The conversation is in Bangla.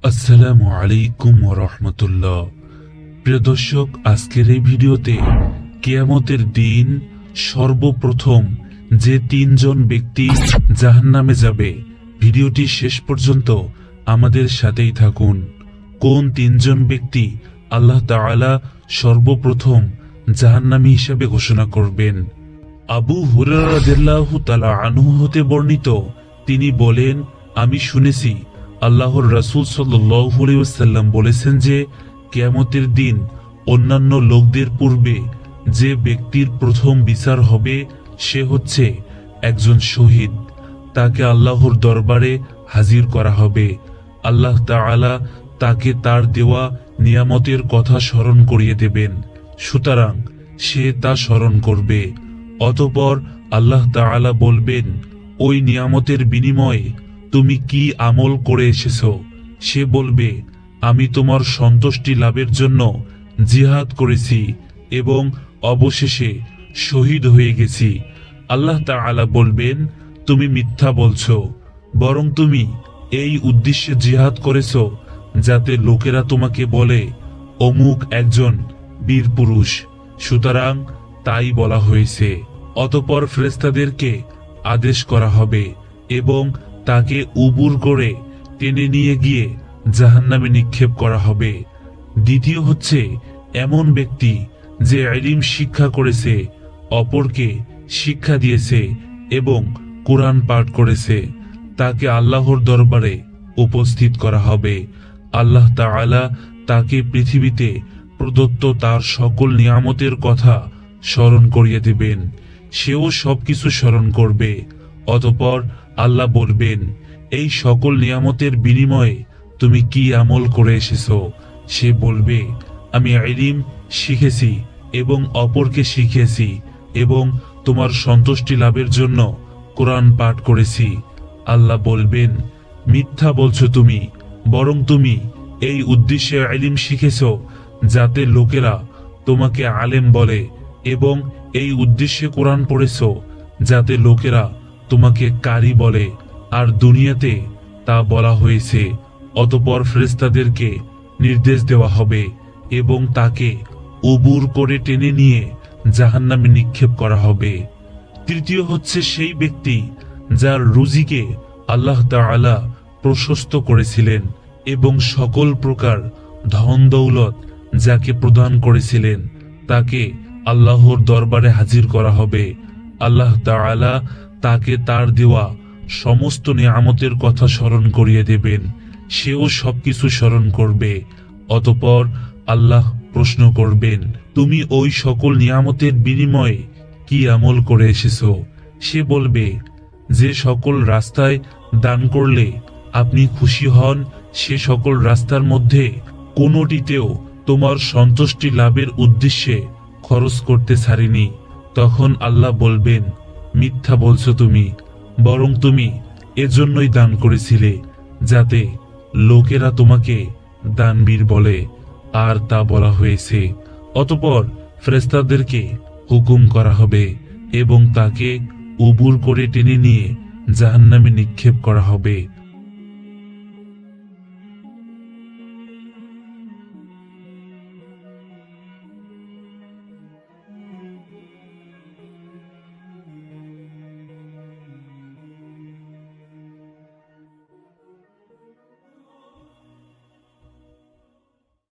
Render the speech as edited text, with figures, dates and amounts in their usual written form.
আসসালামু আলাইকুম ওয়া রাহমাতুল্লাহ। প্রিয় দর্শক, আজকের এই ভিডিওতে কিয়ামতের দিন সর্বপ্রথম যে তিনজন ব্যক্তি জাহান্নামে যাবে, ভিডিওটি শেষ পর্যন্ত আমাদের সাথেই থাকুন। কোন তিনজন ব্যক্তি আল্লাহ তাআলা সর্বপ্রথম জাহান্নামী হিসেবে ঘোষণা করবেন? আবু হুরায়রা রাদিয়াল্লাহু তাআলা আনহু হতে বর্ণিত, তিনি বলেন, আমি শুনেছি আল্লাহর রাসূল সাল্লাল্লাহু আলাইহি ওয়াসাল্লাম বলেছেন যে কিয়ামতের দিন অন্যান্য লোকদের পূর্বে যে ব্যক্তির প্রথম বিচার হবে সে হচ্ছে একজন শহীদ। তাকে আল্লাহর দরবারে হাজির করা হবে। আল্লাহ তাআলা তাকে তার দেওয়া নিয়ামতের কথা স্মরণ করিয়ে দেবেন, সুতরাং সে তা স্মরণ করবে। অতঃপর আল্লাহ তাআলা বলবেন, ওই নিয়ামতের বিনিময়ে তুমি কি আমল করে এসেছো? সে বলবে, আমি তোমার সন্তুষ্টি লাভের জন্য জিহাদ করেছি এবং অবশেষে শহীদ হয়ে গেছি। আল্লাহ তাআলা বলবেন, তুমি মিথ্যা বলছো, বরং তুমি এই উদ্দেশ্যে জিহাদ করেছো যাতে লোকেরা তোমাকে বলে অমুক একজন বীর পুরুষ, সুতরাং তাই বলা হয়েছে। অতঃপর ফেরেশতাদেরকে আদেশ করা হবে এবং তাকে উবুর করে টেনে নিয়ে গিয়ে জাহান্নামে নিক্ষেপ করা হবে। দ্বিতীয় হচ্ছে এমন ব্যক্তি যে ইলম শিক্ষা করেছে, অপরকে শিক্ষা দিয়েছে এবং কোরআন পাঠ করেছে। তাকে আল্লাহর দরবারে উপস্থিত করা হবে। আল্লাহ তাআলা তাকে পৃথিবীতে প্রদত্ত তার সকল নিয়ামতের কথা স্মরণ করিয়ে দেবেন। সেও সবকিছু স্মরণ করবে। অতঃপর আল্লাহ বলবেন, এই সকল নিয়ামতের বিনিময়ে তুমি কি আমল করে এসেছো? সে বলবে, আমি ইলম শিখেছি এবং অপরকে শিখিয়েছি এবং তোমার সন্তুষ্টি লাভের জন্য কোরআন পাঠ করেছি। আল্লাহ বলবেন, মিথ্যা বলছো তুমি, বরং তুমি এই উদ্দেশ্যে ইলম শিখেছো যাতে লোকেরা তোমাকে আলেম বলে এবং এই উদ্দেশ্যে কোরআন পড়েছো যাতে লোকেরা তোমাকে কারি বলে, আর দুনিয়াতে তা বলা হয়েছে। অতঃপর ফেরেশতাদেরকে নির্দেশ দেওয়া হবে এবং তাকে উবুর করে টেনে নিয়ে জাহান্নামে নিক্ষেপ করা হবে। তৃতীয় হচ্ছে সেই ব্যক্তি যার রুজিকে আল্লাহ তাআলা প্রশস্ত করেছিলেন এবং সকল প্রকার ধন দৌলত যাকে প্রদান করেছিলেন তাকে আল্লাহর দরবারে হাজির করা হবে। আল্লাহ তাআলা তাকে তার দেওয়া সমস্ত নিয়ামতের কথা স্মরণ করিয়ে দেবেন। সেও সবকিছু স্মরণ করবে। অতঃপর আল্লাহ প্রশ্ন করবেন, তুমি ওই সকল নিয়ামতের বিনিময়ে কি আমল করে এসেছো? সে বলবে, যে সকল রাস্তায় দান করলে আপনি খুশি হন সে সকল রাস্তার মধ্যে কোনোটিতেও তোমার সন্তুষ্টি লাভের উদ্দেশ্যে খরচ করতে ছাড়িনি। তখন আল্লাহ বলবেন, মিথ্যা বলছো তুমি, বরং তুমি এজন্যই দান করেছিলে যাতে লোকেরা তোমাকে দানবীর বলে, আর তা বলা হয়েছে। অতঃপর ফেরেশতাদেরকে হুকুম করা হবে এবং তাকে উবুর করে টেনে নিয়ে জাহান্নামে নিক্ষেপ করা হবে।